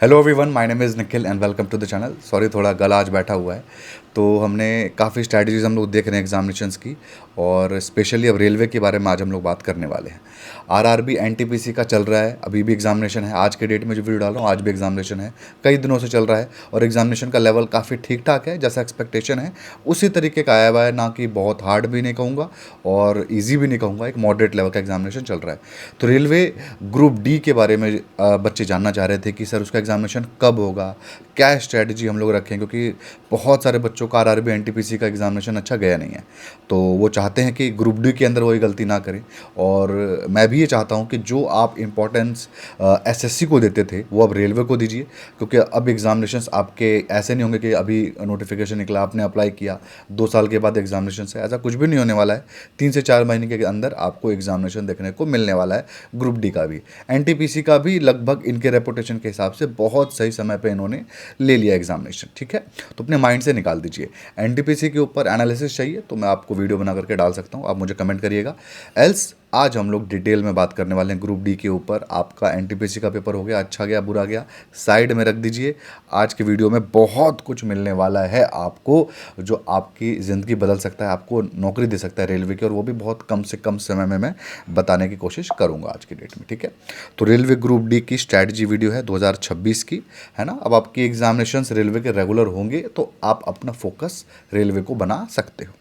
Hello everyone, my name is Nikhil and welcome to the channel. Sorry, थोड़ा गला आज बैठा हुआ है। तो हमने काफ़ी स्ट्रैटेजीज हम लोग देख रहे हैं एग्जामिनेशंस की, और स्पेशली अब रेलवे के बारे में आज हम लोग बात करने वाले हैं। आरआरबी एनटीपीसी का चल रहा है, अभी भी एग्जामिनेशन है। आज के डेट में जो वीडियो डाल रहा हूँ आज भी एग्जामिनेशन है, कई दिनों से चल रहा है। और एग्जामिनेशन का लेवल काफ़ी ठीक ठाक है, जैसा एक्सपेक्टेशन है उसी तरीके का आया हुआ है। ना कि बहुत हार्ड भी नहीं कहूँगा और ईजी भी नहीं कहूँगा, एक मॉडरेट लेवल का एग्जामिनेशन चल रहा है। तो रेलवे ग्रुप डी के बारे में बच्चे जानना चाह रहे थे कि सर उसका एग्जामिनेशन कब होगा, क्या स्ट्रैटेजी हम लोग रखें, क्योंकि बहुत सारे बच्चों का आरआरबी एनटीपीसी का एग्जामिनेशन अच्छा गया नहीं है। तो वो चाहते हैं कि ग्रुप डी के अंदर वही गलती ना करें। और मैं भी ये चाहता हूँ कि जो आप इम्पोर्टेंस एसएससी को देते थे वो अब रेलवे को दीजिए, क्योंकि अब एग्जामिनेशंस आपके ऐसे नहीं होंगे कि अभी नोटिफिकेशन निकला, आपने अप्लाई किया, 2 साल के बाद एग्जामिनेशन है। ऐसा कुछ भी नहीं होने वाला है। 3 से 4 महीने के अंदर आपको एग्जामिनेशन देखने को मिलने वाला है। ग्रुप डी का भी, एनटीपीसी का भी लगभग इनके रेपुटेशन के हिसाब से बहुत सही समय पे इन्होंने ले लिया एग्जामिनेशन। ठीक है, तो अपने माइंड से निकाल दीजिए। एनटीपीसी के ऊपर एनालिसिस चाहिए तो मैं आपको वीडियो बना करके डाल सकता हूँ, आप मुझे कमेंट करिएगा। एल्स आज हम लोग डिटेल में बात करने वाले हैं ग्रुप डी के ऊपर। आपका एनटीपीसी का पेपर हो गया, अच्छा गया बुरा गया, साइड में रख दीजिए। आज की वीडियो में बहुत कुछ मिलने वाला है आपको, जो आपकी ज़िंदगी बदल सकता है, आपको नौकरी दे सकता है रेलवे की, और वो भी बहुत कम से कम समय में मैं बताने की कोशिश करूँगा आज की डेट में। ठीक है, तो रेलवे ग्रुप डी की स्ट्रैटेजी वीडियो है 2026 की, है ना। अब आपकी एग्जामिनेशंस रेलवे के रेगुलर होंगे तो आप अपना फोकस रेलवे को बना सकते हो।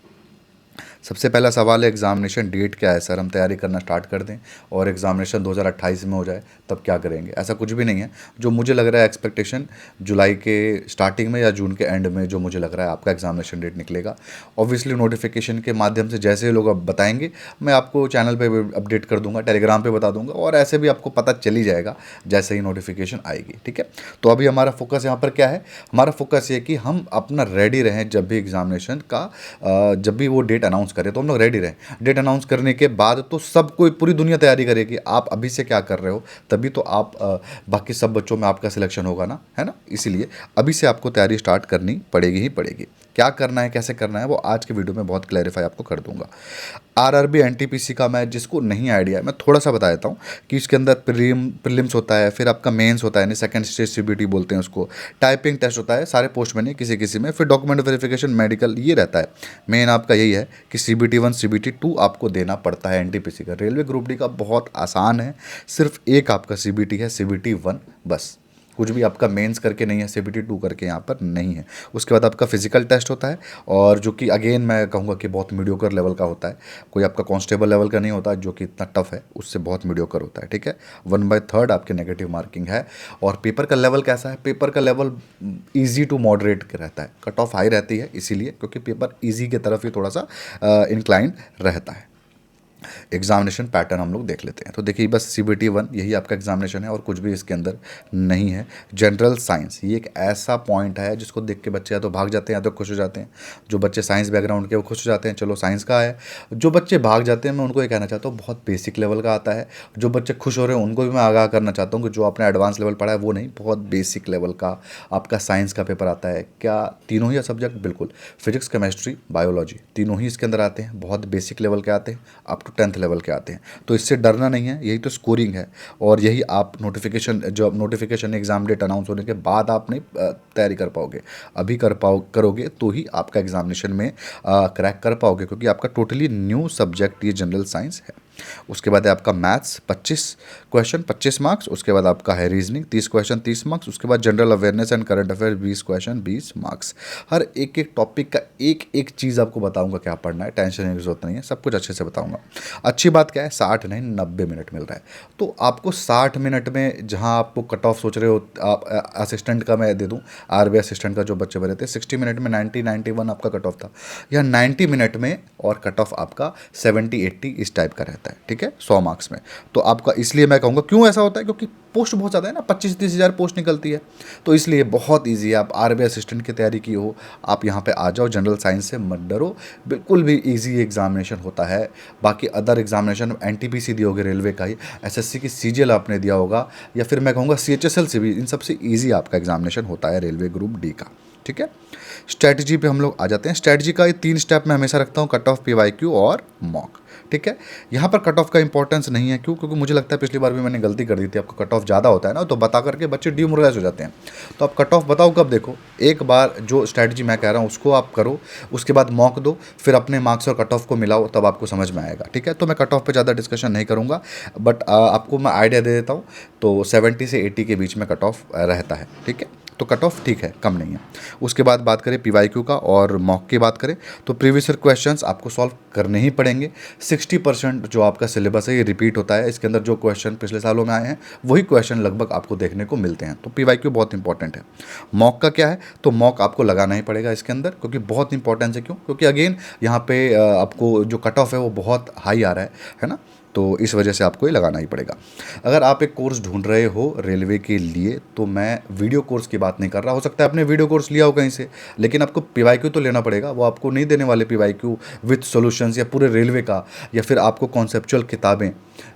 सबसे पहला सवाल है, एग्जामिनेशन डेट क्या है सर? हम तैयारी करना स्टार्ट कर दें और एग्जामिनेशन 2028 में हो जाए तब क्या करेंगे? ऐसा कुछ भी नहीं है। जो मुझे लग रहा है एक्सपेक्टेशन जुलाई के स्टार्टिंग में या जून के एंड में, जो मुझे लग रहा है आपका एग्जामिनेशन डेट निकलेगा। ऑब्वियसली नोटिफिकेशन के माध्यम से जैसे लोग अब बताएंगे मैं आपको चैनल पर अपडेट कर दूंगा, टेलीग्राम पर बता दूंगा, और ऐसे भी आपको पता चल ही जाएगा जैसे ही नोटिफिकेशन आएगी। ठीक है, तो अभी हमारा फोकस यहाँ पर क्या है? हमारा फोकस ये कि हम अपना रेडी रहें जब भी एग्जामिनेशन का जब भी वो डेट अनाउंस करें तो हम लोग रेडी रहें। डेट अनाउंस करने के बाद तो सब कोई, पूरी दुनिया तैयारी करेगी। आप अभी से क्या कर रहे हो तभी तो आप बाकी सब बच्चों में आपका सिलेक्शन होगा ना, है ना। इसीलिए अभी से आपको तैयारी स्टार्ट करनी पड़ेगी ही पड़ेगी। क्या करना है, कैसे करना है, वो आज के वीडियो में बहुत क्लैरिफाई आपको कर दूंगा। आरआरबी एनटीपीसी का मैं, जिसको नहीं आइडिया है, मैं थोड़ा सा बता देता हूँ कि इसके अंदर प्रीलिम्स होता है, फिर आपका मेंस होता है, यानी सेकंड स्टेज सीबीटी बोलते हैं उसको, टाइपिंग टेस्ट होता है सारे पोस्ट में, नहीं किसी किसी में, फिर डॉक्यूमेंट वेरिफिकेशन, मेडिकल, ये रहता है। मेन आपका यही है कि सीबीटी 1 सीबीटी 2 आपको देना पड़ता है एनटीपीसी का। रेलवे ग्रुप डी का बहुत आसान है, सिर्फ एक आपका सीबीटी है, सीबीटी 1 बस। कुछ भी आपका मेंस करके नहीं है, सीबीटी 2 करके यहाँ पर नहीं है। उसके बाद आपका फिजिकल टेस्ट होता है, और जो कि अगेन मैं कहूँगा कि बहुत मीडियोकर लेवल का होता है। कोई आपका कांस्टेबल लेवल का नहीं होता जो कि इतना टफ है, उससे बहुत मीडियोकर होता है। ठीक है, 1/3 आपके नेगेटिव मार्किंग है। और पेपर का लेवल कैसा है? पेपर का लेवल ईजी टू मॉडरेट रहता है। कट ऑफ हाई रहती है इसीलिए, क्योंकि पेपर ईजी की तरफ ही थोड़ा सा इंक्लाइन रहता है। एग्जामिनेशन पैटर्न हम लोग देख लेते हैं। तो देखिए, बस सीबीटी 1 यही आपका एग्जामिनेशन है और कुछ भी इसके अंदर नहीं है। जनरल साइंस, ये एक ऐसा पॉइंट है जिसको देख के बच्चे या तो भाग जाते हैं या तो खुश हो जाते हैं। जो बच्चे साइंस बैकग्राउंड के वो खुश हो जाते हैं, चलो साइंस का है। जो बच्चे भाग जाते हैं, मैं उनको ये कहना चाहता हूँ बहुत बेसिक लेवल का आता है। जो बच्चे खुश हो रहे हैं उनको भी मैं आगाह करना चाहता हूँ कि जो आपने एडवांस लेवल पढ़ा है वो नहीं, बहुत बेसिक लेवल का आपका साइंस का पेपर आता है। क्या तीनों ही सब्जेक्ट? बिल्कुल, फिजिक्स, केमिस्ट्री, बायोलॉजी, तीनों ही इसके अंदर आते हैं। बहुत बेसिक लेवल के आते हैं, अप टू 10th लेवल के आते हैं। तो इससे डरना नहीं है, यही तो स्कोरिंग है। और यही आप नोटिफिकेशन, जो नोटिफिकेशन एग्जाम डेट अनाउंस होने के बाद आप नहीं तैयारी कर पाओगे, अभी करोगे तो ही आपका एग्जामिनेशन में क्रैक कर पाओगे, क्योंकि आपका टोटली न्यू सब्जेक्ट ये जनरल साइंस है। उसके बाद है आपका मैथ्स, 25 क्वेश्चन 25 मार्क्स। उसके बाद आपका है रीजनिंग, 30 क्वेश्चन 30 मार्क्स। उसके बाद general awareness and current affair 20 question 20 marks. हर एक एक टॉपिक का एक एक चीज़ आपको बताऊंगा क्या पढ़ना है, टेंशन की जरूरत नहीं है, सब कुछ अच्छे से बताऊंगा। अच्छी बात क्या है, 60 नहीं 90 मिनट मिल रहा है। तो आपको 60 मिनट में, जहां आपको कट ऑफ सोच रहे हो, आप असिस्टेंट का मैं दे दूं, आरबी असिस्टेंट का जो बच्चे भरे थे, 60 मिनट में 90-91 आपका कट ऑफ था। या 90 मिनट में और कट ऑफ आपका 70-80 इस टाइप का रहता है। ठीक है, 100 मार्क्स में। तो आपका, इसलिए मैं कहूँगा क्यों ऐसा होता है, क्योंकि पोस्ट बहुत ज़्यादा है ना, 25-30 हज़ार पोस्ट निकलती है। तो इसलिए बहुत ईजी है। आप आरबी असिस्टेंट की तैयारी की हो, आप यहाँ पे आ जाओ, जनरल साइंस से मत डरो, बिल्कुल भी ईजी एग्जामिनेशन होता है। बाकी अदर एग्जामिनेशन एनटीपीसी दिए होगे रेलवे का ही, एसएससी की सीजीएल आपने दिया होगा, या फिर मैं कहूँगा सीएचएसएल से भी, इन सबसे ईजी आपका एग्जामिनेशन होता है रेलवे ग्रुप डी का। ठीक है। स्ट्रैटेजी पे हम लोग आ जाते हैं। स्ट्रैटेजी का ये 3 स्टेप मैं हमेशा रखता हूँ, कट ऑफ, पीवाईक्यू और मॉक, ठीक है। यहाँ पर कट ऑफ का इंपॉर्टेंस नहीं है, क्यों? क्योंकि मुझे लगता है पिछली बार भी मैंने गलती कर दी थी। आपका कट ऑफ ज़्यादा होता है ना, तो बता करके बच्चे डिमोरलाइज हो जाते हैं। तो आप कट ऑफ बताओ कब देखो, एक बार जो स्ट्रैटेजी मैं कह रहा हूँ उसको आप करो, उसके बाद मॉक दो, फिर अपने मार्क्स और कट ऑफ को मिलाओ, तब आपको समझ में आएगा, ठीक है। तो मैं कट ऑफ पे ज़्यादा डिस्कशन नहीं करूँगा, बट आपको मैं आइडिया दे देता हूँ। तो 70 से 80 के बीच में कट ऑफ रहता है, ठीक है। तो कट ऑफ ठीक है, कम नहीं है। उसके बाद बात करें पीवाईक्यू का और मॉक की बात करें, तो प्रीवियस ईयर क्वेश्चंस आपको सॉल्व करने ही पड़ेंगे। 60% जो आपका सिलेबस है ये रिपीट होता है। इसके अंदर जो क्वेश्चन पिछले सालों में आए हैं वही क्वेश्चन लगभग आपको देखने को मिलते हैं। तो पीवाईक्यू बहुत इंपॉर्टेंट है। मॉक का क्या है, तो मॉक आपको लगाना ही पड़ेगा इसके अंदर, क्योंकि बहुत इंपॉर्टेंस है। क्यों? क्योंकि अगेन यहाँ पे आपको जो कट ऑफ है वो बहुत हाई आ रहा है ना, तो इस वजह से आपको ये लगाना ही पड़ेगा। अगर आप एक कोर्स ढूंढ रहे हो रेलवे के लिए, तो मैं वीडियो कोर्स की बात नहीं कर रहा। हो सकता है आपने वीडियो कोर्स लिया हो कहीं से, लेकिन आपको पीवाईक्यू तो लेना पड़ेगा। वो आपको नहीं देने वाले पीवाईक्यू विथ सॉल्यूशंस या पूरे रेलवे का, या फिर आपको कॉन्सेप्चुअल किताबें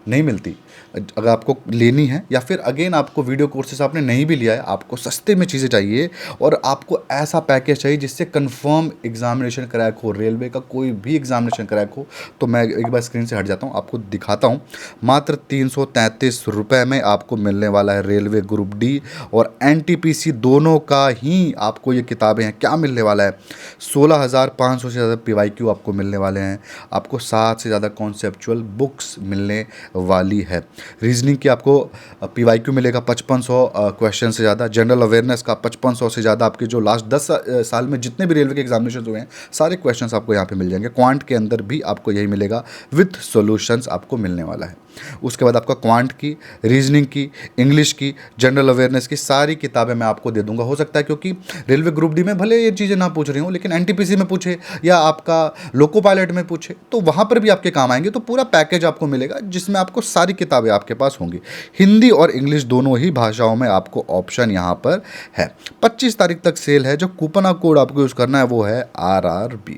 नहीं मिलती। अगर आपको लेनी है, या फिर अगेन आपको वीडियो कोर्सेस आपने नहीं भी लिया है, आपको सस्ते में चीज़ें चाहिए और आपको ऐसा पैकेज चाहिए जिससे कंफर्म एग्जामिनेशन क्रैक हो, रेलवे का कोई भी एग्जामिनेशन क्रैक हो, तो मैं एक बार स्क्रीन से हट जाता हूँ, आपको दिखाता हूँ। मात्र 333 रुपये में आपको मिलने वाला है रेलवे ग्रुप डी और एनटीपीसी दोनों का ही आपको ये किताबें हैं। क्या मिलने वाला है? 16,500 से ज़्यादा पीवाईक्यू आपको मिलने वाले हैं। आपको 7 से ज़्यादा कॉन्सेप्चुअल बुक्स मिलने वाली है। रीजनिंग की आपको पीवाईक्यू मिलेगा 5500 क्वेश्चन से ज़्यादा। जनरल अवेयरनेस का 5500 से ज़्यादा। आपके जो लास्ट 10 साल में जितने भी रेलवे के एग्जामिनेशन हुए हैं सारे क्वेश्चंस आपको यहाँ पे मिल जाएंगे। क्वांट के अंदर भी आपको यही मिलेगा, विथ सॉल्यूशंस आपको मिलने वाला है। उसके बाद आपका क्वांट की, रीजनिंग की, इंग्लिश की, जनरल अवेयरनेस की सारी किताबें मैं आपको दे दूंगा। हो सकता है क्योंकि रेलवे ग्रुप डी में भले ये चीज़ें ना पूछ रही हूँ, लेकिन एनटीपीसी में पूछे या आपका लोको पायलट में पूछे तो वहाँ पर भी आपके काम आएंगे। तो पूरा पैकेज आपको मिलेगा जिसमें आपको सारी किताबें आपके पास होंगी। हिंदी और इंग्लिश दोनों ही भाषाओं में आपको ऑप्शन यहाँ पर है। 25 तारीख तक सेल है। जो कूपन कोड आपको यूज़ करना है वो है RRB।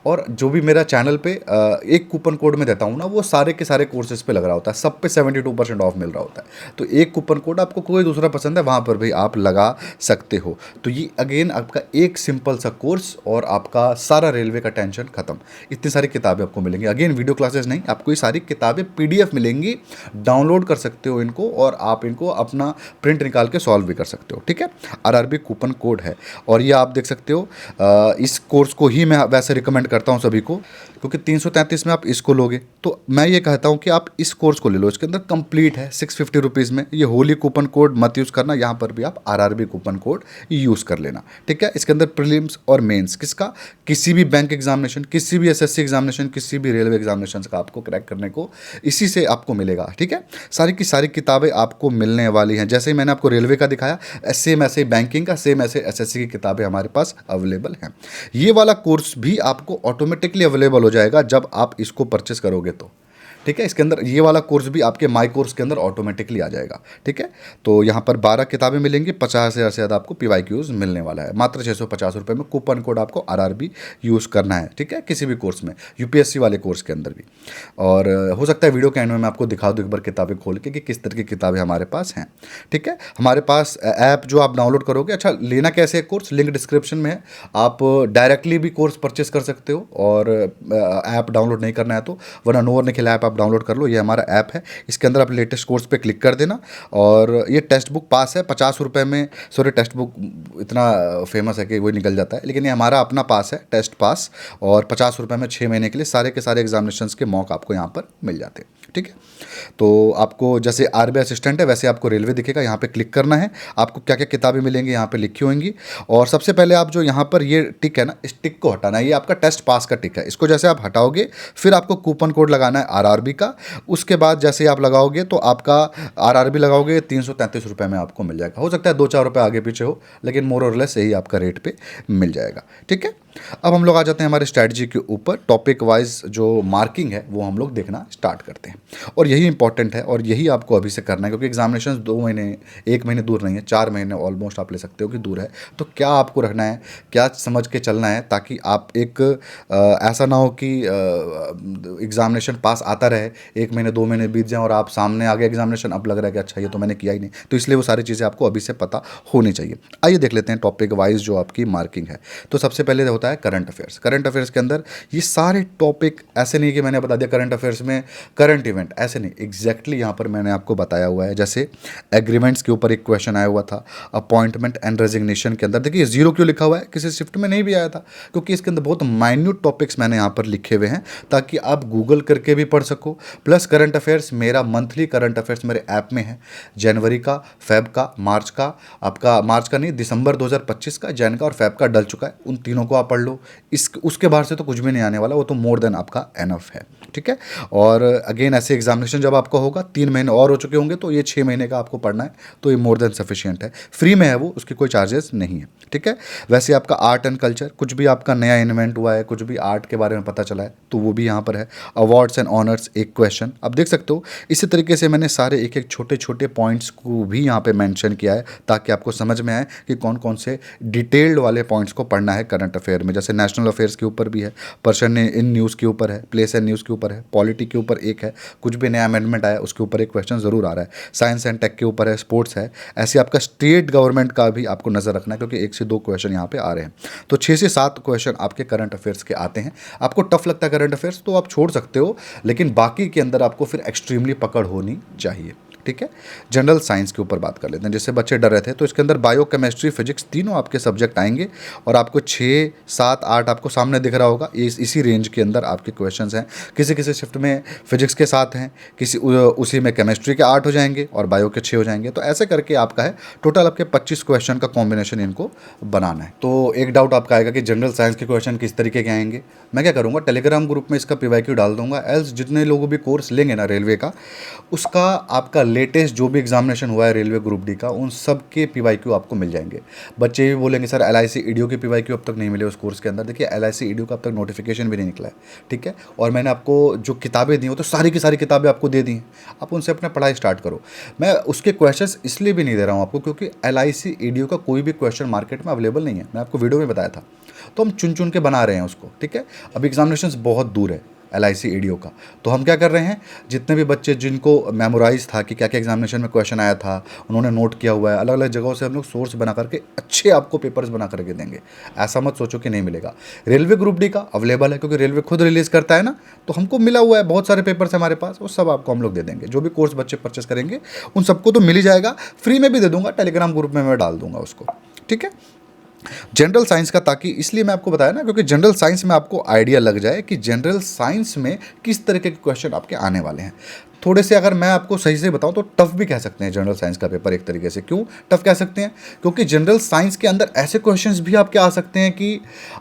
और जो भी मेरा चैनल पे एक कूपन कोड में देता हूँ ना, वो सारे के सारे कोर्सेज पे लग रहा होता है, सब पे 72% ऑफ मिल रहा होता है। तो एक कूपन कोड आपको कोई दूसरा पसंद है वहाँ पर भी आप लगा सकते हो। तो ये अगेन आपका एक सिंपल सा कोर्स और आपका सारा रेलवे का टेंशन खत्म। इतनी सारी किताबें आपको मिलेंगी। अगेन वीडियो क्लासेस नहीं, आपको ये सारी किताबें PDF मिलेंगी। डाउनलोड कर सकते हो इनको और आप इनको अपना प्रिंट निकाल के सॉल्व भी कर सकते हो, ठीक है। RRB कूपन कोड है और ये आप देख सकते हो। इस कोर्स को ही मैं वैसे रिकमेंड करता हूँ सभी को, क्योंकि 333 में आप इसको लोगे तो मैं ये कहता हूँ कि आप इस कोर्स को ले लो। इसके अंदर कंप्लीट है 650 रुपीज़ में। ये होली कूपन कोड मत यूज़ करना, यहाँ पर भी आप RRB कूपन कोड यूज़ कर लेना, ठीक है। इसके अंदर प्रीलिम्स और मेंस किसका, किसी भी बैंक एग्जामिनेशन, किसी भी SSC एग्जामिनेशन, किसी भी रेलवे एग्जामिनेशन का आपको क्रैक करने को इसी से आपको मिलेगा, ठीक है। सारी की सारी किताबें आपको मिलने वाली हैं। जैसे ही मैंने आपको रेलवे का दिखाया, सेम ऐसे ही बैंकिंग का, सेम ऐसे SSC की किताबें हमारे पास अवेलेबल हैं। ये वाला कोर्स भी आपको ऑटोमेटिकली अवेलेबल हो जाएगा जब आप इसको परचेस करोगे तो, ठीक है। इसके अंदर ये वाला कोर्स भी आपके माई कोर्स के अंदर ऑटोमेटिकली आ जाएगा, ठीक है। तो यहाँ पर 12 किताबें मिलेंगी। 50,000 से ज़्यादा आपको पीवाईक्यूज़ मिलने वाला है। मात्र 650 रुपये में कूपन कोड आपको RRB यूज़ करना है, ठीक है, किसी भी कोर्स में, UPSC वाले कोर्स के अंदर भी। और हो सकता है वीडियो के एंड में मैं आपको दिखा दूँ एक बार किताबें खोल के कि किस तरह की किताबें हमारे पास हैं, ठीक है। हमारे पास ऐप जो आप डाउनलोड करोगे, अच्छा लेना कैसे है कोर्स, लिंक डिस्क्रिप्शन में है। आप डायरेक्टली भी कोर्स परचेस कर सकते हो और ऐप डाउनलोड नहीं करना है तो, वरना नो निखिल ऐप आप डाउनलोड कर लो। ये हमारा ऐप है, इसके अंदर आप लेटेस्ट कोर्स पे क्लिक कर देना और ये टेक्स्ट बुक पास है 50 रुपये में। सॉरी, टेक्स्ट बुक इतना फेमस है कि वो निकल जाता है, लेकिन ये हमारा अपना पास है, टेस्ट पास, और 50 रुपये में 6 महीने के लिए सारे के सारे एग्जामिनेशंस के मॉक आपको यहाँ पर मिल जाते हैं, ठीक है। तो आपको जैसे RBI असिस्टेंट है वैसे आपको रेलवे दिखेगा, यहाँ पे क्लिक करना है। आपको क्या क्या किताबें मिलेंगी यहाँ पे लिखी होंगी। और सबसे पहले आप जो यहाँ पर ये टिक है ना, इस टिक को हटाना है। ये आपका टेस्ट पास का टिक है, इसको जैसे आप हटाओगे फिर आपको कूपन कोड लगाना है RRB का। उसके बाद जैसे आप लगाओगे तो आपका RRB लगाओगे 333 रुपये में आपको मिल जाएगा। हो सकता है 2-4 रुपये आगे पीछे हो, लेकिन मोर और लेस यही आपका रेट पे मिल जाएगा, ठीक है। अब हम लोग आ जाते हैं हमारे स्ट्रैटेजी के ऊपर। टॉपिक वाइज जो मार्किंग है वो हम लोग देखना स्टार्ट करते हैं, और यही इंपॉर्टेंट है और यही आपको अभी से करना है, क्योंकि एग्जामिनेशन 2 महीने 1 महीने दूर नहीं है, 4 महीने ऑलमोस्ट आप ले सकते हो कि दूर है। तो क्या आपको रखना है, क्या समझ के चलना है, ताकि आप एक ऐसा ना हो कि एग्जामिनेशन पास आता रहे, 1 महीने 2 महीने बीत जाए और आप सामने आ गए एग्जामिनेशन, अब लग रहा है कि अच्छा ये तो मैंने किया ही नहीं। तो इसलिए वो सारी चीज़ें आपको अभी से पता होनी चाहिए। आइए देख लेते हैं टॉपिक वाइज जो आपकी मार्किंग है। तो सबसे पहले होता है करंट अफेयर्स। करंट अफेयर्स के अंदर ये सारे टॉपिक, ऐसे नहीं कि मैंने बता दिया करंट अफेयर्स में करंट इवेंट, ऐसे नहीं, एग्जैक्टली यहाँ पर मैंने आपको बताया हुआ है। जैसे एग्रीमेंट्स के ऊपर एक क्वेश्चन आया हुआ था, अपॉइंटमेंट एंड रेजिग्नेशन के अंदर देखिए जीरो क्यों लिखा हुआ है, किसी शिफ्ट में नहीं भी आया था, क्योंकि इसके अंदर बहुत माइन्यूट टॉपिक्स मैंने यहाँ पर लिखे हुए हैं ताकि आप गूगल करके भी पढ़ सको। प्लस करंट अफेयर्स मेरा मंथली करंट अफेयर्स मेरे ऐप में है, जनवरी का, फेब का, मार्च का, आपका मार्च का नहीं दिसंबर 2025 का, जैन का और फेब का डल चुका है। उन तीनों को आप पढ़ लो, इस उसके बाहर से तो कुछ भी नहीं आने वाला, वो तो मोर देन आपका एनफ है, ठीक है। और अगेन ऐसे एग्जामिनेशन जब आपका होगा 3 महीने और हो चुके होंगे तो ये 6 महीने का आपको पढ़ना है, तो ये मोर देन सफिशियंट है। फ्री में है वो, उसकी कोई चार्जेस नहीं है, ठीक है। वैसे आपका आर्ट एंड कल्चर, कुछ भी आपका नया इन्वेंट हुआ है, कुछ भी आर्ट के बारे में पता चला है तो वो भी यहाँ पर है। अवार्ड्स एंड ऑनर्स एक क्वेश्चन आप देख सकते हो। इसी तरीके से मैंने सारे एक एक छोटे छोटे पॉइंट्स को भी यहाँ पे मेंशन किया है ताकि आपको समझ में आए कि कौन कौन से डिटेल्ड वाले पॉइंट्स को पढ़ना है करंट अफेयर में। जैसे नेशनल अफेयर्स के ऊपर भी है, पर्सन इन न्यूज़ के ऊपर है, प्लेस एंड न्यूज़ के ऊपर है, पॉलिटी के ऊपर एक है, कुछ भी नया अमेंडमेंट आया उसके ऊपर एक क्वेश्चन ज़रूर आ रहा है, साइंस एंड टेक के ऊपर है, स्पोर्ट्स है। ऐसे आपका स्टेट गवर्नमेंट का भी आपको नज़र रखना है, क्योंकि 1 से 2 क्वेश्चन यहाँ पे आ रहे हैं। तो 6 से 7 क्वेश्चन आपके करंट अफेयर्स के आते हैं। आपको टफ लगता है करंट अफेयर्स तो आप छोड़ सकते हो, लेकिन बाकी के अंदर आपको फिर एक्सट्रीमली पकड़ होनी चाहिए, ठीक है। जनरल साइंस के ऊपर बात कर लेते हैं, जिससे बच्चे डर रहे थे। तो इसके अंदर बायो, केमिस्ट्री, फिजिक्स तीनों आपके सब्जेक्ट आएंगे और आपको 6, 7, 8 आपको सामने दिख रहा होगा, इसी रेंज के अंदर आपके क्वेश्चंस हैं। किसी किसी शिफ्ट में फिजिक्स के 7 हैं, उसी में केमिस्ट्री के 8 हो जाएंगे और बायो के 6 हो जाएंगे। तो ऐसे करके आपका है टोटल आपके 25 क्वेश्चन का कॉम्बिनेशन इनको बनाना है। तो एक डाउट आपका आएगा कि जनरल साइंस के क्वेश्चन किस तरीके के आएंगे। मैं क्या करूँगा, टेलीग्राम ग्रुप में इसका PYQ डाल दूंगा, एल्स जितने लोग भी कोर्स लेंगे ना रेलवे का, उसका आपका लेटेस्ट जो भी एग्जामिनेशन हुआ है रेलवे ग्रुप डी का, उन सब के PYQ आपको मिल जाएंगे। बच्चे भी बोलेंगे सर LIC ईडीओ के PYQ अब तक नहीं मिले उस कोर्स के अंदर। देखिए LIC ईडीओ का अब तक नोटिफिकेशन भी नहीं निकला है, ठीक है। और मैंने आपको जो किताबें दी हो तो सारी की सारी किताबें आपको दे दी हैं, आप उनसे अपना पढ़ाई स्टार्ट करो। मैं उसके क्वेश्चंस इसलिए भी नहीं दे रहा हूँ आपको क्योंकि LIC ईडीओ का कोई भी क्वेश्चन मार्केट में अवेलेबल नहीं है, मैं आपको वीडियो में बताया था। तो हम चुन चुन के बना रहे हैं उसको, ठीक है। अब एग्जामिनेशन बहुत दूर है LIC ईडीओ का, तो हम क्या कर रहे हैं, जितने भी बच्चे जिनको मेमोराइज था कि क्या क्या एग्जामिनेशन में क्वेश्चन आया था, उन्होंने नोट किया हुआ है, अलग अलग जगहों से हम लोग सोर्स बना करके अच्छे आपको पेपर्स बना करके देंगे। ऐसा मत सोचो कि नहीं मिलेगा। रेलवे ग्रुप डी का अवेलेबल है क्योंकि रेलवे खुद रिलीज़ करता है ना, तो हमको मिला हुआ है, बहुत सारे पेपर्स हमारे पास, वो सब आपको हम लोग दे देंगे। जो भी कोर्स बच्चे परचेस करेंगे उन सबको तो मिल ही जाएगा, फ्री में भी दे दूंगा, टेलीग्राम ग्रुप में मैं डाल दूंगा उसको, ठीक है। जनरल साइंस का, ताकि इसलिए मैं आपको बताया ना क्योंकि जनरल साइंस में आपको आइडिया लग जाए कि जनरल साइंस में किस तरीके के क्वेश्चन आपके आने वाले हैं। थोड़े से अगर मैं आपको सही से बताऊं तो टफ भी कह सकते हैं जनरल साइंस का पेपर एक तरीके से। क्यों टफ कह सकते हैं, क्योंकि जनरल साइंस के अंदर ऐसे क्वेश्चंस भी आपके आ सकते हैं कि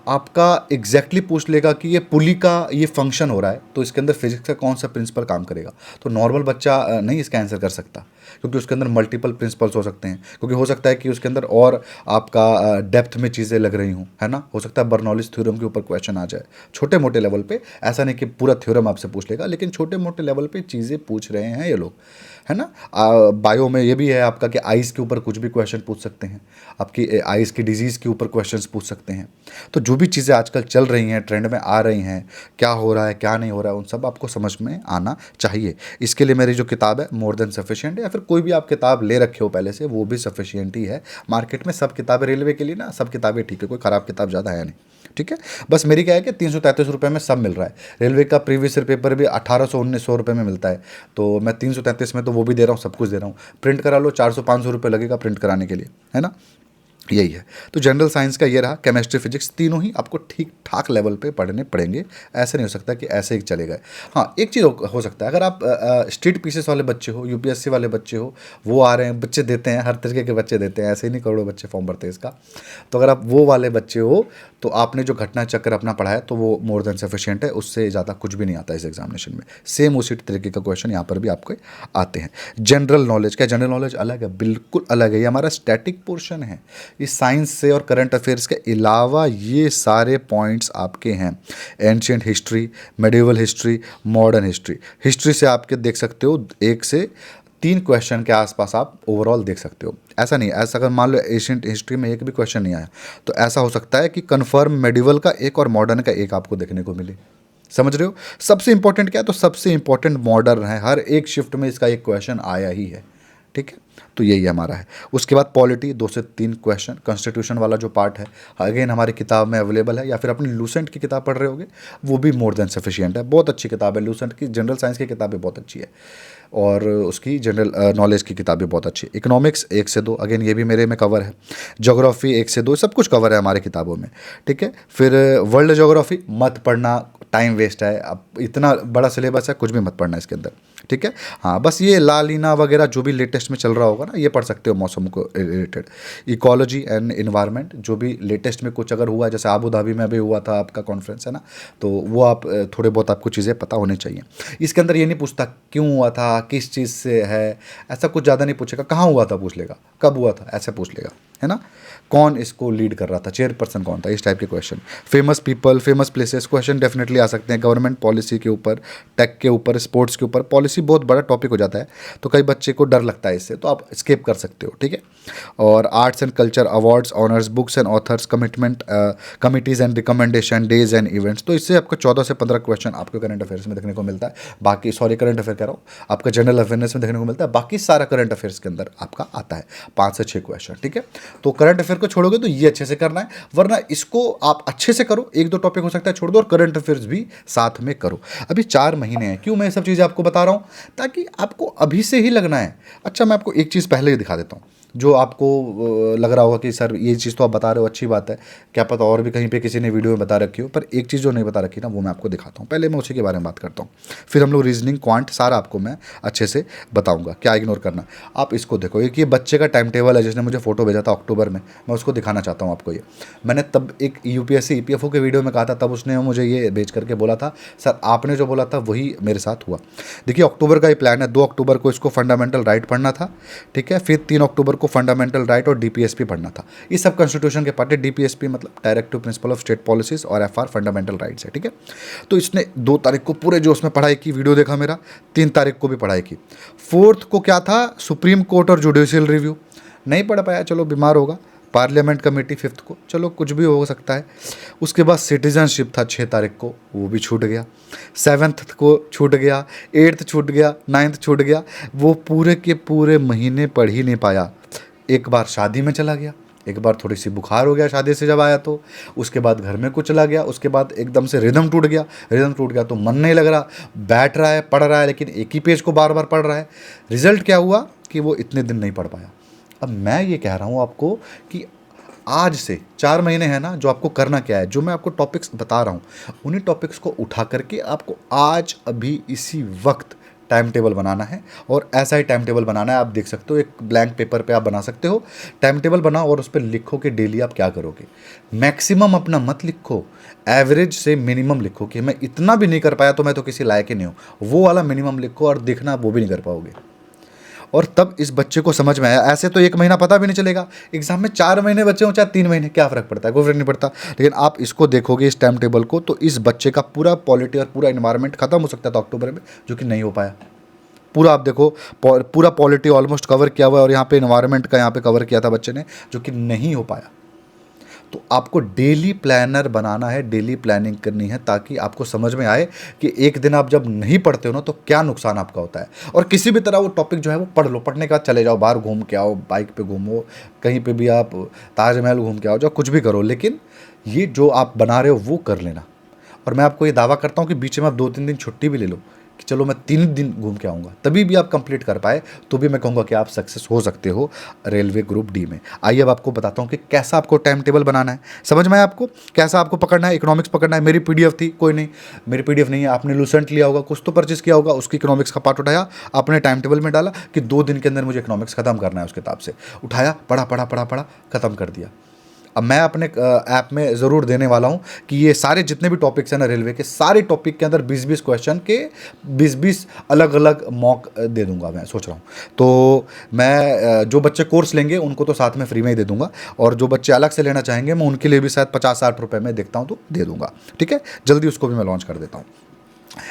आपका एग्जैक्टली पूछ लेगा कि ये पुली का ये फंक्शन हो रहा है, तो इसके अंदर फिजिक्स का कौन सा प्रिंसिपल काम करेगा। तो नॉर्मल बच्चा नहीं इसका आंसर कर सकता, क्योंकि उसके अंदर मल्टीपल प्रिंसिपल्स हो सकते हैं, क्योंकि हो सकता है कि उसके अंदर और आपका डेप्थ में चीज़ें लग रही हूँ, है ना। हो सकता है बर्नौलीज थ्योरम के ऊपर क्वेश्चन आ जाए छोटे मोटे लेवल पे, ऐसा नहीं कि पूरा थ्योरम आपसे पूछ लेगा, लेकिन छोटे मोटे लेवल पे चीज़ें पूछ रहे हैं ये लोग, है ना। बायो में ये भी है आपका कि आइज़ के ऊपर कुछ भी क्वेश्चन पूछ सकते हैं, आपकी आइज़ की डिजीज़ के ऊपर क्वेश्चंस पूछ सकते हैं। तो जो भी चीज़ें आजकल चल रही हैं, ट्रेंड में आ रही हैं, क्या हो रहा है क्या नहीं हो रहा है, उन सब आपको समझ में आना चाहिए। इसके लिए मेरी जो किताब है मोर देन सफिशिएंट है, या फिर कोई भी आप किताब ले रखे हो पहले से, वो भी सफिशिएंट ही है। मार्केट में सब किताबें रेलवे के लिए ना, सब किताबें ठीक है, कोई ख़राब किताब ज़्यादा है नहीं, ठीक है। बस मेरी क्या है कि 333 रुपये में सब मिल रहा है। रेलवे का प्रीवियस ईयर पेपर भी 1800-1900 रुपये में मिलता है, तो मैं 333 में तो वो भी दे रहा हूँ, सब कुछ दे रहा हूँ। प्रिंट करा लो, 400-500 रुपये लगेगा प्रिंट कराने के लिए, है ना। यही है। तो जनरल साइंस का ये रहा, केमिस्ट्री फिजिक्स तीनों ही आपको ठीक ठाक लेवल पे पढ़ने पड़ेंगे। ऐसे नहीं हो सकता कि ऐसे ही चले गए। हाँ, एक चीज़ हो सकता है, अगर आप स्ट्रीट पीसेस वाले बच्चे हो, UPSC वाले बच्चे हो, वो आ रहे हैं, बच्चे देते हैं, हर तरीके के बच्चे देते हैं, ऐसे ही नहीं करोड़ों बच्चे फॉर्म भरते हैं इसका। तो अगर आप वो वाले बच्चे हो तो आपने जो घटना चक्र अपना पढ़ा है तो वो मोर देन सफिशिएंट है, उससे ज़्यादा कुछ भी नहीं आता इस एग्जामिनेशन में। सेम उसी तरीके का क्वेश्चन यहाँ पर भी आपके आते हैं। जनरल नॉलेज, क्या जनरल नॉलेज अलग है? बिल्कुल अलग है, ये हमारा स्टैटिक पोर्शन है। इस साइंस से और करंट अफेयर्स के अलावा ये सारे पॉइंट्स आपके हैं। Ancient history, medieval history, modern history. History से आपके देख सकते हो 1 से 3 क्वेश्चन के आसपास आप ओवरऑल देख सकते हो। ऐसा नहीं, ऐसा अगर मान लो एशियंट हिस्ट्री में एक भी क्वेश्चन नहीं आया तो ऐसा हो सकता है कि कन्फर्म मेडिवल का एक और मॉडर्न का एक आपको देखने को मिले। समझ रहे हो? सबसे इंपॉर्टेंट क्या है? तो सबसे इंपॉर्टेंट मॉडर्न है, हर एक शिफ्ट में इसका एक क्वेश्चन आया ही है। ठीक है, तो यही हमारा है। उसके बाद पॉलिटी 2 से 3 क्वेश्चन, कॉन्स्टिट्यूशन वाला जो पार्ट है अगेन हमारी किताब में अवेलेबल है, या फिर अपनी लूसेंट की किताब पढ़ रहे होगे वो भी मोर देन सफिशिएंट है। बहुत अच्छी किताब है लूसेंट की, जनरल साइंस की किताबें बहुत अच्छी है और उसकी जनरल नॉलेज की किताबें बहुत अच्छी है। इकोनॉमिक्स 1 से 2, अगेन ये भी मेरे में कवर है। ज्योग्राफी 1 से 2, सब कुछ कवर है हमारी किताबों में। ठीक है, फिर वर्ल्ड ज्योग्राफी मत पढ़ना, टाइम वेस्ट है। अब इतना बड़ा सिलेबस है, कुछ भी मत पढ़ना इसके अंदर। ठीक है, हाँ बस ये ला लीना वगैरह जो भी लेटेस्ट में चल रहा होगा ना, ये पढ़ सकते हो मौसम को रिलेटेड। इकोलॉजी एंड इन्वायरमेंट जो भी लेटेस्ट में कुछ अगर हुआ, जैसे आबू धाबी में अभी हुआ था आपका कॉन्फ्रेंस है ना, तो वो आप थोड़े बहुत आपको चीज़ें पता होनी चाहिए। इसके अंदर ये नहीं पूछता क्यों हुआ था, किस चीज़ से है, ऐसा कुछ ज़्यादा नहीं पूछेगा। कहाँ हुआ था पूछ लेगा, कब हुआ था ऐसे पूछ लेगा, है ना। कौन इसको लीड कर रहा था, चेयरपर्सन कौन था, इस टाइप के question. Famous people, famous places question definitely आ सकते हैं। गवर्नमेंट पॉलिसी के ऊपर, टेक के ऊपर, स्पोर्ट्स के ऊपर। पॉलिसी बहुत बड़ा टॉपिक हो जाता है तो कई बच्चे को डर लगता है इससे, तो आप स्किप कर सकते हो। ठीक है, और arts and culture, awards, honours, books and authors, commitment, committees and recommendation, days and events. तो इससे आपको 14 से 15 क्वेश्चन आपको करंट अफेयर्स में देखने को मिलता है। बाकी सॉरी करंट अफेयर कह रहा हूँ, आपका जनरल अवेयरनेस में देखने को मिलता है। बाकी सारा करंट अफेयर्स के अंदर आपका आता है 5 से 6 क्वेश्चन। ठीक है, तो करंट अफेयर को छोड़ोगे तो ये अच्छे से करना है, वरना इसको आप अच्छे से करो, 1-2 टॉपिक हो सकता है छोड़ दो, और करंट अफेयर्स भी साथ में करो। अभी 4 महीने हैं। क्यों मैं ये सब चीज़ें आपको बता रहा हूँ? ताकि आपको अभी से ही लगना है। अच्छा, मैं आपको एक चीज़ पहले ही दिखा देता हूँ जो आपको लग रहा होगा कि सर ये चीज़ तो आप बता रहे हो, अच्छी बात है, क्या पता और भी कहीं पे किसी ने वीडियो में बता रखी हो, पर एक चीज़ जो नहीं बता रखी ना वो मैं आपको दिखाता हूँ। पहले मैं उसी के बारे में बात करता हूँ, फिर हम लोग रीजनिंग, क्वांट सारा आपको मैं अच्छे से बताऊँगा, क्या इग्नोर करना। आप इसको देखो, एक ये बच्चे का टाइम टेबल है जिसने मुझे फोटो भेजा था अक्टूबर में, मैं उसको दिखाना चाहता हूँ आपको। ये मैंने तब एक UPSC EPFO के वीडियो में कहा था, तब उसने मुझे ये भेज करके बोला था सर आपने जो बोला था वही मेरे साथ हुआ। देखिए अक्टूबर का ये प्लान है, 2 अक्टूबर को इसको फंडामेंटल राइट पढ़ना था। ठीक है, फिर 3 अक्टूबर को फंडामेंटल राइट और DPSP पढ़ना था। ये सब कॉन्स्टिट्यूशन के पार्ट है। DPSP मतलब directive principle of state policies, और FR फंडामेंटल राइट्स है। ठीक है, तो इसने 2 तारीख को पूरे जोश में पढ़ाई की, वीडियो देखा मेरा, 3 तारीख को भी पढ़ाई की। 4th को क्या था, सुप्रीम कोर्ट और जुडिशियल रिव्यू, नहीं पढ़ पाया, चलो बीमार होगा। पार्लियामेंट कमेटी 5th को, चलो कुछ भी हो सकता है। उसके बाद सिटीजनशिप था 6 तारीख को, वो भी छूट गया। 7th को छूट गया, 8th छूट गया, 9th छूट गया। वो पूरे के पूरे महीने पढ़ ही नहीं पाया। एक बार शादी में चला गया, एक बार थोड़ी सी बुखार हो गया शादी से जब आया तो, उसके बाद घर में कुछ चला गया, उसके बाद एकदम से रिदम टूट गया। रिदम टूट गया तो मन नहीं लग रहा, बैठ रहा है, पढ़ रहा है, लेकिन एक ही पेज को बार बार पढ़ रहा है। रिजल्ट क्या हुआ कि वो इतने दिन नहीं पढ़ पाया। अब मैं ये कह रहा हूँ आपको कि आज से 4 महीने हैं ना, जो आपको करना क्या है, जो मैं आपको टॉपिक्स बता रहा हूँ उन्हीं टॉपिक्स को उठा करके आपको आज अभी इसी वक्त टाइम टेबल बनाना है, और ऐसा ही टाइम टेबल बनाना है। आप देख सकते हो, एक ब्लैंक पेपर पे आप बना सकते हो, टाइम टेबल बनाओ और उस पर लिखो कि डेली आप क्या करोगे। मैक्सिमम अपना मत लिखो, एवरेज से मिनिमम लिखो कि मैं इतना भी नहीं कर पाया तो मैं तो किसी लायक ही नहीं हूँ, वो वाला मिनिमम लिखो, और देखना वो भी नहीं कर पाओगे। और तब इस बच्चे को समझ में आया। ऐसे तो 1 महीना पता भी नहीं चलेगा, एग्जाम में 4 महीने बच्चे हों चाहे 3 महीने, क्या फ़र्क पड़ता है, कोई फर्क नहीं पड़ता। लेकिन आप इसको देखोगे इस टाइम टेबल को, तो इस बच्चे का पूरा पॉलिटी और पूरा इन्वायरमेंट खत्म हो सकता था अक्टूबर में, जो कि नहीं हो पाया। पूरा आप देखो, पूरा पॉलिटी ऑलमोस्ट कवर किया हुआ है, और यहाँ पे इन्वायरमेंट का यहाँ पे कवर किया था बच्चे ने, जो कि नहीं हो पाया। तो आपको डेली प्लानर बनाना है, डेली प्लानिंग करनी है, ताकि आपको समझ में आए कि एक दिन आप जब नहीं पढ़ते हो ना तो क्या नुकसान आपका होता है। और किसी भी तरह वो टॉपिक जो है वो पढ़ लो, पढ़ने के बाद चले जाओ, बाहर घूम के आओ, बाइक पे घूमो, कहीं पे भी आप ताजमहल घूम के आओ, जाओ, कुछ भी करो, लेकिन ये जो आप बना रहे हो वो कर लेना। और मैं आपको ये दावा करता हूँ कि बीच में आप 2-3 दिन छुट्टी भी ले लो कि चलो मैं 3 दिन घूम के आऊँगा, तभी भी आप कंप्लीट कर पाए, तो भी मैं कहूँगा कि आप सक्सेस हो सकते हो रेलवे ग्रुप डी में। आइए अब आपको बताता हूँ कि कैसा आपको टाइम टेबल बनाना है। समझ में आया आपको कैसा आपको पकड़ना है, इकोनॉमिक्स पकड़ना है। मेरी PDF थी, कोई नहीं, मेरी PDF नहीं है, आपने लूसेंट लिया होगा, कुछ तो परचेस किया होगा, उसकी इकोनॉमिक्स का पार्ट उठाया, आपने टाइम टेबल में डाला कि 2 दिन के अंदर मुझे इकोनॉमिक्स खत्म करना है, उसके किताब से उठाया, पढ़ा पढ़ा पढ़ा पढ़ा, खत्म कर दिया। अब मैं अपने ऐप में ज़रूर देने वाला हूँ कि ये सारे जितने भी टॉपिक्स हैं ना रेलवे के, सारे टॉपिक के अंदर 20-20 क्वेश्चन के 20-20 अलग अलग मॉक दे दूंगा, मैं सोच रहा हूँ। तो मैं जो बच्चे कोर्स लेंगे उनको तो साथ में फ्री में ही दे दूंगा, और जो बच्चे अलग से लेना चाहेंगे मैं उनके लिए भी शायद 50-60 रुपये में देखता हूँ तो दे दूंगा। ठीक है, जल्दी उसको भी मैं लॉन्च कर देता हूँ।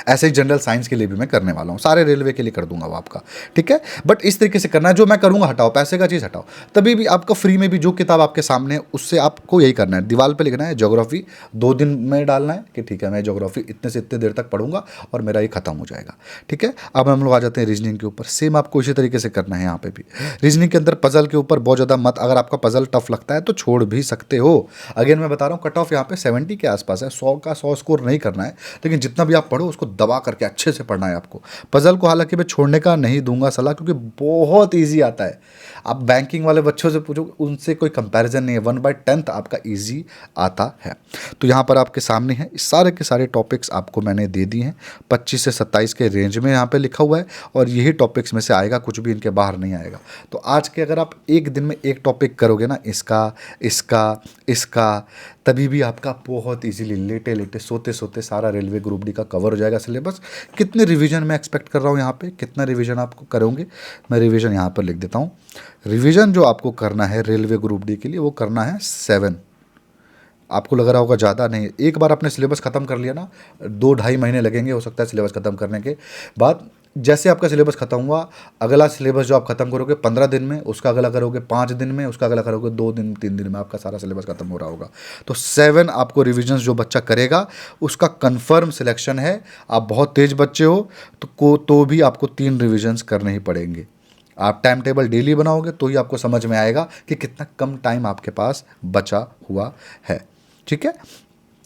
ऐसे ही जनरल साइंस के लिए भी मैं करने वाला हूँ, सारे रेलवे के लिए कर दूंगा वो आपका। ठीक है, बट इस तरीके से करना है, जो मैं करूँगा हटाओ, पैसे का चीज़ हटाओ। तभी भी आपका फ्री में भी जो किताब आपके सामने है उससे आपको यही करना है, दीवार पे लिखना है ज्योग्राफी, 2 दिन में डालना है कि ठीक है मैं ज्योग्राफी इतने से इतने देर तक पढ़ूंगा और मेरा ये खत्म हो जाएगा। ठीक है, अब हम लोग आ जाते हैं रीजनिंग के ऊपर। सेम आपको इसी तरीके से करना है यहाँ पे भी। रीजनिंग के अंदर पजल के ऊपर बहुत ज़्यादा मत, अगर आपका पजल टफ लगता है तो छोड़ भी सकते हो। अगेन मैं बता रहा हूँ, कट ऑफ यहाँ पे 70 के आसपास है, 100 का 100 स्कोर नहीं करना है, लेकिन जितना भी आप पढ़ो उसको दबा करके अच्छे से पढ़ना है आपको। पजल को हालांकि मैं छोड़ने का नहीं दूंगा सलाह, क्योंकि बहुत इजी आता है। आप बैंकिंग वाले बच्चों से पूछो, उनसे कोई कंपैरिजन नहीं है, 1/10 आपका इजी आता है। तो यहाँ पर आपके सामने है, सारे के सारे टॉपिक्स आपको मैंने दे दिए हैं, 25 से 27 के रेंज में यहाँ पे लिखा हुआ है, और यही टॉपिक्स में से आएगा, कुछ भी इनके बाहर नहीं आएगा। तो आज के अगर आप एक दिन में एक टॉपिक करोगे ना, इसका इसका इसका, तभी भी आपका बहुत इजीली लेटे लेटे सोते सोते सारा रेलवे ग्रुप डी का कवर हो जाएगा सिलेबस। कितने रिवीजन मैं एक्सपेक्ट कर रहा हूँ यहाँ पे, कितना रिवीजन आपको करोगे, मैं रिवीजन यहाँ पर लिख देता हूँ। रिवीजन जो आपको करना है रेलवे ग्रुप डी के लिए वो करना है 7। आपको लग रहा होगा ज़्यादा, नहीं, एक बार आपने सिलेबस ख़त्म कर लिया ना, 2-2.5 महीने लगेंगे हो सकता है सिलेबस ख़त्म करने के बाद। जैसे आपका सिलेबस ख़त्म हुआ, अगला सिलेबस जो आप ख़त्म करोगे 15 दिन में, उसका अगला करोगे 5 दिन में, उसका अगला करोगे 2 दिन 3 दिन में, आपका सारा सिलेबस ख़त्म हो रहा होगा। तो 7 आपको रिविजन्स जो बच्चा करेगा उसका कंफर्म सिलेक्शन है। आप बहुत तेज़ बच्चे हो तो भी आपको 3 रिविजन्स करने ही पड़ेंगे। आप टाइम टेबल डेली बनाओगे तो ही आपको समझ में आएगा कि कितना कम टाइम आपके पास बचा हुआ है। ठीक है,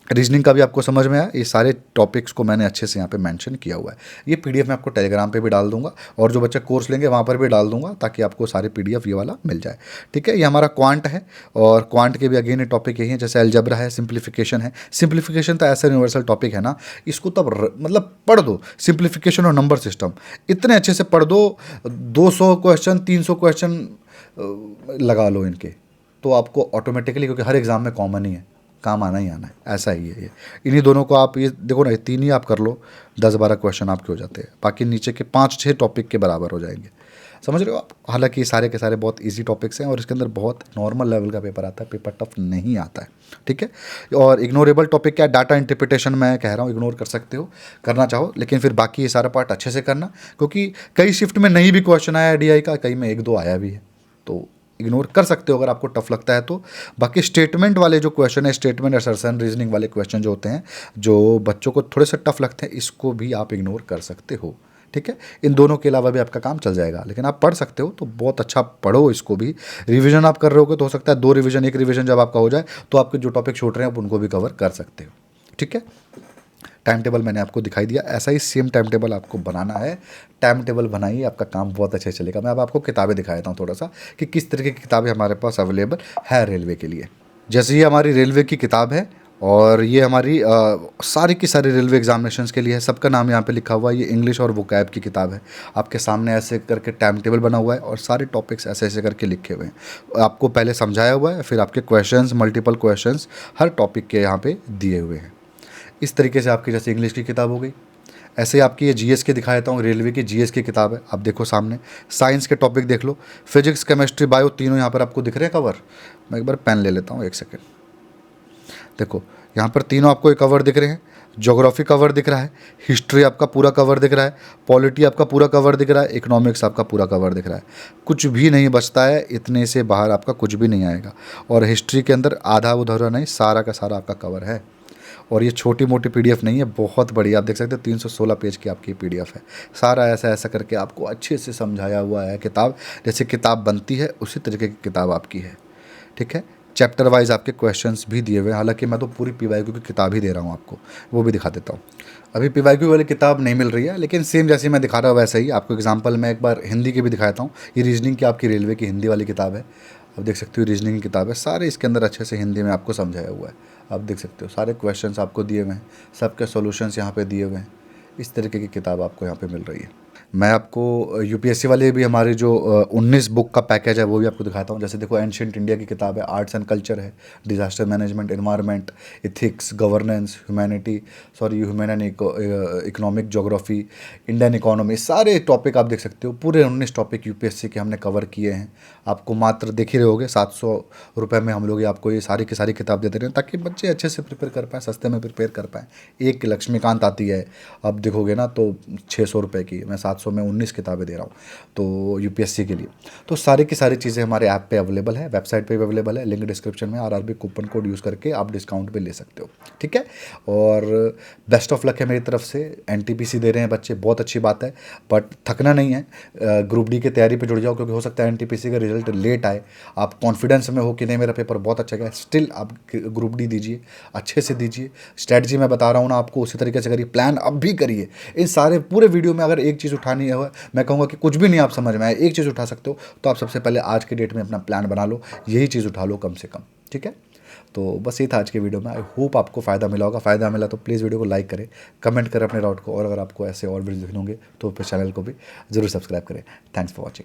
रीजनिंग का भी आपको समझ में आया। ये सारे टॉपिक्स को मैंने अच्छे से यहाँ पे मेंशन किया हुआ है। ये पीडीएफ मैं आपको टेलीग्राम पे भी डाल दूंगा, और जो बच्चे कोर्स लेंगे वहाँ पर भी डाल दूंगा, ताकि आपको सारे पीडीएफ ये वाला मिल जाए। ठीक है, ये हमारा क्वांट है, और क्वांट के भी अगेन ये टॉपिक यही है, जैसे अलजबरा है, सिंप्लीफिकेशन है। सिंप्लीफिकेशन तो ऐसा यूनिवर्सल टॉपिक है ना, इसको तब मतलब पढ़ दो, सिंप्लीफिकेशन और नंबर सिस्टम इतने अच्छे से पढ़ दो, 200 क्वेश्चन 300 क्वेश्चन लगा लो इनके, तो आपको ऑटोमेटिकली, क्योंकि हर एग्ज़ाम में कॉमन ही है, काम आना ही आना है, ऐसा ही है ये। इन्हीं दोनों को आप ये देखो ना, ये 3 ही आप कर लो, 10-12 क्वेश्चन आपके हो जाते हैं, बाकी नीचे के 5-6 टॉपिक के बराबर हो जाएंगे। समझ रहे हो आप? हालांकि ये सारे के सारे बहुत इजी टॉपिक्स हैं, और इसके अंदर बहुत नॉर्मल लेवल का पेपर आता है, पेपर टफ नहीं आता है। ठीक है, और इग्नोरेबल टॉपिक क्या है, डाटा इंटरप्रिटेशन मैं कह रहा हूँ, इग्नोर कर सकते हो करना चाहो, लेकिन फिर बाकी ये सारा पार्ट अच्छे से करना, क्योंकि कई शिफ्ट में नहीं भी क्वेश्चन आया डीआई का, कई में 1-2 आया भी है, तो इग्नोर कर सकते हो अगर आपको टफ लगता है तो। बाकी स्टेटमेंट वाले जो क्वेश्चन है, स्टेटमेंट असर्शन रीजनिंग वाले क्वेश्चन जो होते हैं, जो बच्चों को थोड़े से टफ लगते हैं, इसको भी आप इग्नोर कर सकते हो। ठीक है, इन दोनों के अलावा भी आपका काम चल जाएगा, लेकिन आप पढ़ सकते हो तो बहुत अच्छा पढ़ो इसको भी। रिवीजन आप कर रहे हो तो हो सकता है 2 रिवीजन, 1 रिवीजन जब आपका हो जाए तो आपके जो टॉपिक छूट रहे हैं आप उनको भी कवर कर सकते हो। ठीक है, टाइम टेबल मैंने आपको दिखाई दिया, ऐसा ही सेम टाइम टेबल आपको बनाना है। टाइम टेबल बनाइए, आपका काम बहुत अच्छे से चलेगा। मैं अब आपको किताबें दिखा देता हूँ थोड़ा सा, कि किस तरीके की किताबें हमारे पास अवेलेबल है रेलवे के लिए। जैसे ये हमारी रेलवे की किताब है, और ये हमारी सारी की सारी रेलवे एग्जामिनेशंस के लिए है, सबका नाम यहाँ पे लिखा हुआ है। ये इंग्लिश और वोकैब की किताब है, आपके सामने ऐसे करके टाइम टेबल बना हुआ है, और सारे टॉपिक्स ऐसे ऐसे करके लिखे हुए हैं। आपको पहले समझाया हुआ है, फिर आपके क्वेश्चंस, मल्टीपल क्वेश्चंस हर टॉपिक के यहाँ पे दिए हुए हैं। इस तरीके से आपकी जैसे इंग्लिश की किताब हो गई, ऐसे ही आपकी ये जीएस की दिखा देता हूँ, रेलवे की जीएस की किताब है, आप देखो सामने। साइंस के टॉपिक देख लो, फिजिक्स, केमिस्ट्री, बायो, तीनों यहाँ पर आपको दिख रहे हैं कवर। मैं एक बार पेन ले लेता हूँ, 1 सेकेंड। देखो यहाँ पर तीनों आपको एक कवर दिख रहे हैं। ज्योग्राफी कवर दिख रहा है, हिस्ट्री आपका पूरा कवर दिख रहा है, पॉलिटी आपका पूरा कवर दिख रहा है, इकोनॉमिक्स आपका पूरा कवर दिख रहा है। कुछ भी नहीं बचता है, इतने से बाहर आपका कुछ भी नहीं आएगा। और हिस्ट्री के अंदर आधा उधरा नहीं, सारा का सारा आपका कवर है। और ये छोटी मोटी पीडीएफ नहीं है, बहुत बड़ी, आप देख सकते हो 316 पेज की आपकी पीडीएफ है। सारा ऐसा ऐसा करके आपको अच्छे से समझाया हुआ है किताब, जैसे किताब बनती है उसी तरीके की किताब आपकी है। ठीक है, चैप्टर वाइज आपके क्वेश्चंस भी दिए हुए हैं। हालांकि मैं तो पूरी पीवाईक्यू की किताब ही दे रहा हूँ आपको, वो भी दिखा देता हूँ। अभी पीवाईक्यू वाली किताब नहीं मिल रही है, लेकिन सेम जैसे मैं दिखा रहा हूँ वैसे ही आपको एग्जांपल मैं एक बार हिंदी की भी दिखाता हूँ। ये रीजनिंग की आपकी रेलवे की हिंदी वाली किताब है, आप देख सकते हो रीजनिंग की किताब है, सारे इसके अंदर अच्छे से हिंदी में आपको समझाया हुआ है। आप देख सकते हो सारे क्वेश्चंस आपको दिए हुए हैं, सबके सॉल्यूशंस यहाँ पे दिए हुए हैं। इस तरीके की किताब आपको यहाँ पे मिल रही है। मैं आपको यूपीएससी वाले भी हमारे जो 19 बुक का पैकेज है वो भी आपको दिखाता हूँ। जैसे देखो, एंशियंट इंडिया की किताब है, आर्ट्स एंड कल्चर है, disaster management, environment, ethics, governance, human and economic geography, Indian economy, सारे टॉपिक आप देख सकते हो। पूरे 19 टॉपिक यूपीएससी के हमने कवर किए हैं। आपको मात्र देख ही रहे होगे 700 रुपये में हम लोग ये आपको ये सारी की सारी किताब देते रहे हैं, ताकि बच्चे अच्छे से प्रिपेयर कर पाएँ, सस्ते में प्रिपेयर कर पाएँ। एक लक्ष्मीकांत आती है, अब देखोगे ना तो 600 रुपये की, मैं 700 में 19 किताबें दे रहा हूँ तो यूपीएससी के लिए। तो सारी की सारी चीज़ें हमारे ऐप पे अवेलेबल है, वेबसाइट पे भी अवेलेबल है, लिंक डिस्क्रिप्शन में। आरआरबी कूपन कोड यूज़ करके आप डिस्काउंट पे ले सकते हो, ठीक है। और बेस्ट ऑफ लक है मेरी तरफ से। एनटीपीसी दे रहे हैं बच्चे, बहुत अच्छी बात है, बट थकना नहीं है। ग्रुप डी की तैयारी पे जुड़ जाओ, क्योंकि हो सकता है एनटीपीसी का रिजल्ट लेट आए, आप कॉन्फिडेंस में हो कि नहीं मेरा पेपर बहुत अच्छा गया, स्टिल आप ग्रुप डी दीजिए, अच्छे से दीजिए। स्ट्रैटेजी मैं बता रहा हूँ ना आपको, उसी तरीके से करिए, प्लान अब भी करिए। इन सारे पूरे वीडियो में अगर एक चीज़ उठानी है, मैं कहूँगा कि कुछ भी नहीं आप समझ में आए, एक चीज़ उठा सकते हो, तो आप सबसे पहले आज के डेट में अपना प्लान बना लो, यही चीज़ उठा लो कम से कम, ठीक है। तो बस ये था आज के वीडियो में। आई होप आपको फ़ायदा मिला होगा। फ़ायदा मिला तो प्लीज़ वीडियो को लाइक करें, कमेंट करें अपने डाउट को, और अगर आपको ऐसे और वीडियो देखने होंगे तो फिर चैनल को भी ज़रूर सब्सक्राइब करें। Thanks for watching.